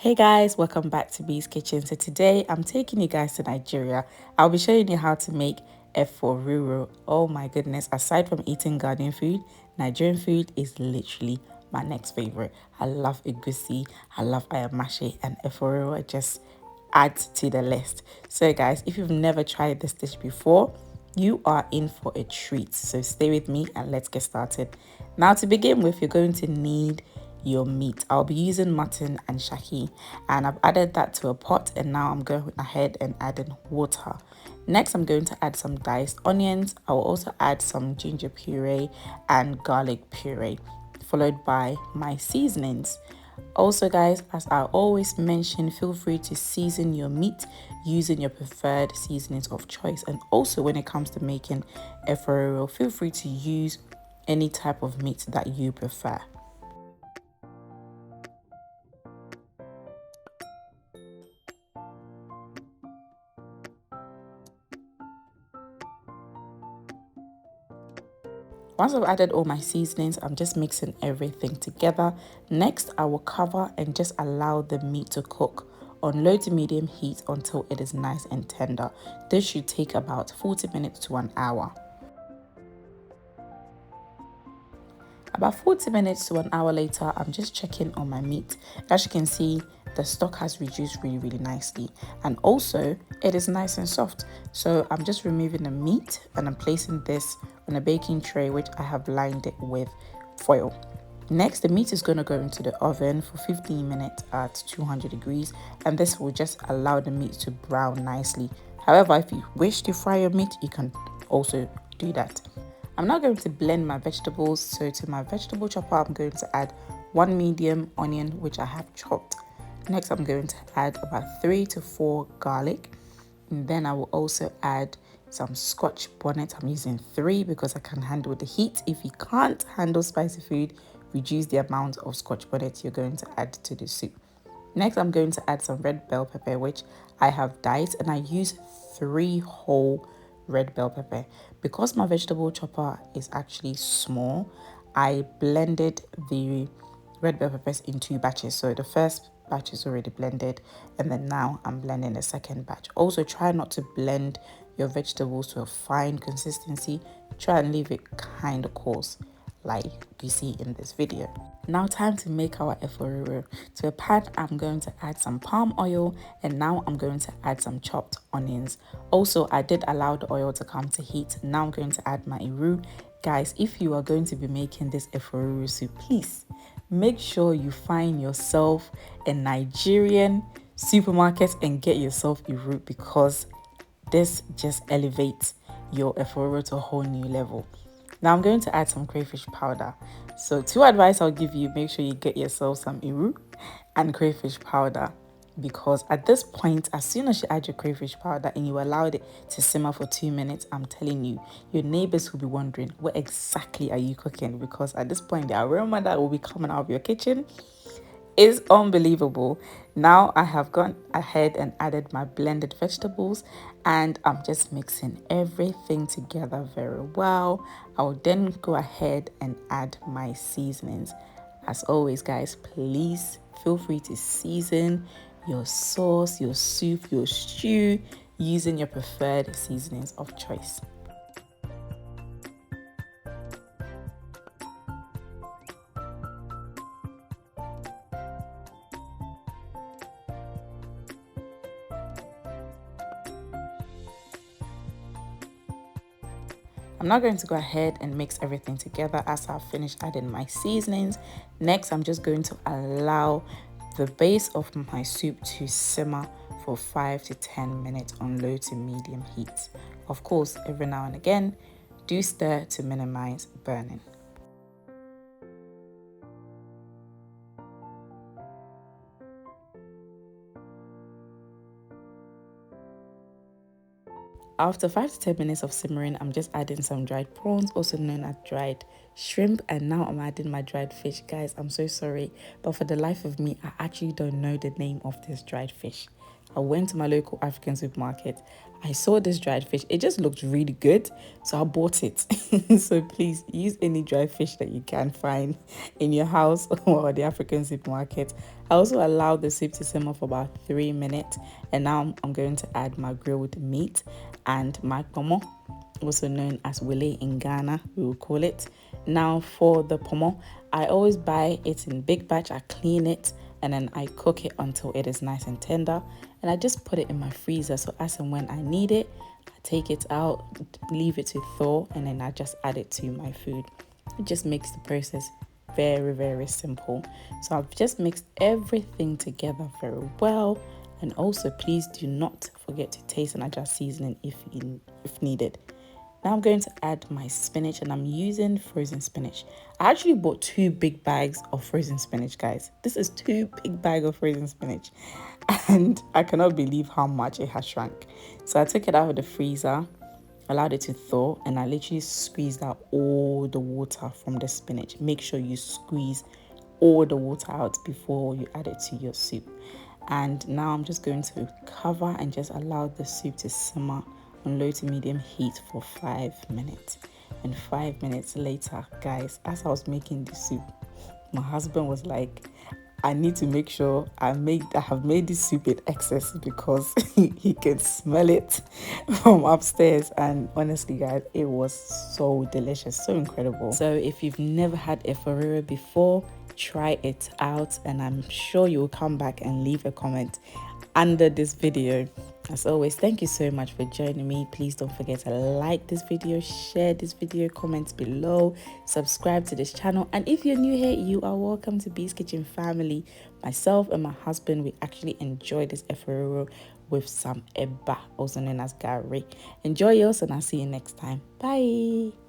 Hey guys, welcome back to Bee's Kitchen. So today I'm taking you guys to Nigeria. I'll be showing you how to make Efo Riro. Oh my goodness, aside from eating Ghanaian food, Nigerian food is literally my next favorite. I love egusi, I love ayamashi, and Efo Riro just adds to the list. So guys, if you've never tried this dish before, you are in for a treat. So stay with me and let's get started. Now to begin with, you're going to need your meat. I'll be using mutton and shaki, and I've added that to a pot, and now I'm going ahead and adding water. Next, I'm going to add some diced onions. I will also add some ginger puree and garlic puree, followed by my seasonings. Also guys, as I always mention, feel free to season your meat using your preferred seasonings of choice. And also when it comes to making Efo Riro, feel free to use any type of meat that you prefer. Once I've added all my seasonings, I'm just mixing everything together. Next, I will cover and just allow the meat to cook on low to medium heat until it is nice and tender. This should take about 40 minutes to an hour. About 40 minutes to an hour later, I'm just checking on my meat. As you can see, the stock has reduced really nicely, and also it is nice and soft. So I'm just removing the meat and I'm placing this on a baking tray, which I have lined it with foil. Next, the meat is going to go into the oven for 15 minutes at 200 degrees, and this will just allow the meat to brown nicely. However, if you wish to fry your meat, you can also do that. I'm now going to blend my vegetables. So to my vegetable chopper, I'm going to add one medium onion, which I have chopped. Next, I'm going to add about 3 to 4 garlic. And then I will also add some Scotch Bonnets. I'm using 3 because I can handle the heat. If you can't handle spicy food, reduce the amount of Scotch Bonnets you're going to add to the soup. Next, I'm going to add some red bell pepper, which I have diced, and I use 3 whole red bell pepper. Because my vegetable chopper is actually small, I blended the red bell peppers in 2 batches. So the first batch is already blended, and then now I'm blending the second batch. Also, try not to blend your vegetables to a fine consistency. Try and leave it kind of coarse, like you see in this video. Now time to make our Efo Riro. To a pan, I'm going to add some palm oil, and now I'm going to add some chopped onions. Also, I did allow the oil to come to heat. Now I'm going to add my iru. Guys, if you are going to be making this Efo Riro soup, please make sure you find yourself a Nigerian supermarket and get yourself iru, because this just elevates your Efo Riro to a whole new level. Now I'm going to add some crayfish powder. So 2 advice I'll give you: make sure you get yourself some iru and crayfish powder, because at this point, as soon as you add your crayfish powder and you allowed it to simmer for 2 minutes, I'm telling you, your neighbors will be wondering, what exactly are you cooking? Because at this point, the aroma that will be coming out of your kitchen is unbelievable. Now I have gone ahead and added my blended vegetables, and I'm just mixing everything together very well. I will then go ahead and add my seasonings. As always guys, please feel free to season your sauce, your soup, your stew using your preferred seasonings of choice. I'm now going to go ahead and mix everything together as I've finished adding my seasonings. Next, I'm just going to allow the base of my soup to simmer for 5 to 10 minutes on low to medium heat. Of course, every now and again, do stir to minimize burning. After 5 to 10 minutes of simmering, I'm just adding some dried prawns, also known as dried shrimp, and now I'm adding my dried fish. Guys, I'm so sorry, but for the life of me, I actually don't know the name of this dried fish. I went to my local African supermarket. I saw this dried fish. It just looked really good, so I bought it. So please use any dried fish that you can find in your house or the African supermarket. I also allowed the soup to simmer for about 3 minutes, and now I'm going to add my grilled meat and my pomo, also known as wele in Ghana, we will call it. Now for the pomo, I always buy it in big batch. I clean it and then I cook it until it is nice and tender, and I just put it in my freezer, so as and when I need it, I take it out, leave it to thaw, and then I just add it to my food. It just makes the process very, very simple. So I've just mixed everything together very well, and also please do not forget to taste and adjust seasoning if needed. Now I'm going to add my spinach, and I'm using frozen spinach. I actually bought 2 big bags of frozen spinach, guys. This is 2 big bags of frozen spinach, and I cannot believe how much it has shrunk. So I took it out of the freezer, allowed it to thaw, and I literally squeezed out all the water from the spinach. Make sure you squeeze all the water out before you add it to your soup. And now I'm just going to cover and just allow the soup to simmer on low to medium heat for 5 minutes. And 5 minutes later, guys, as I was making the soup, my husband was like, I need to make sure I have made this soup in excess, because he can smell it from upstairs. And honestly, guys, it was so delicious, so incredible. So if you've never had Efo Riro before, try it out, and I'm sure you will come back and leave a comment under this video. As always, thank you so much for joining me. Please don't forget to like this video, share this video, comment below, subscribe to this channel, and if you're new here, you are welcome to B's Kitchen family. Myself and my husband, we actually enjoy this Efo Riro with some eba, also known as gari. Enjoy yours, and I'll see you next time. Bye.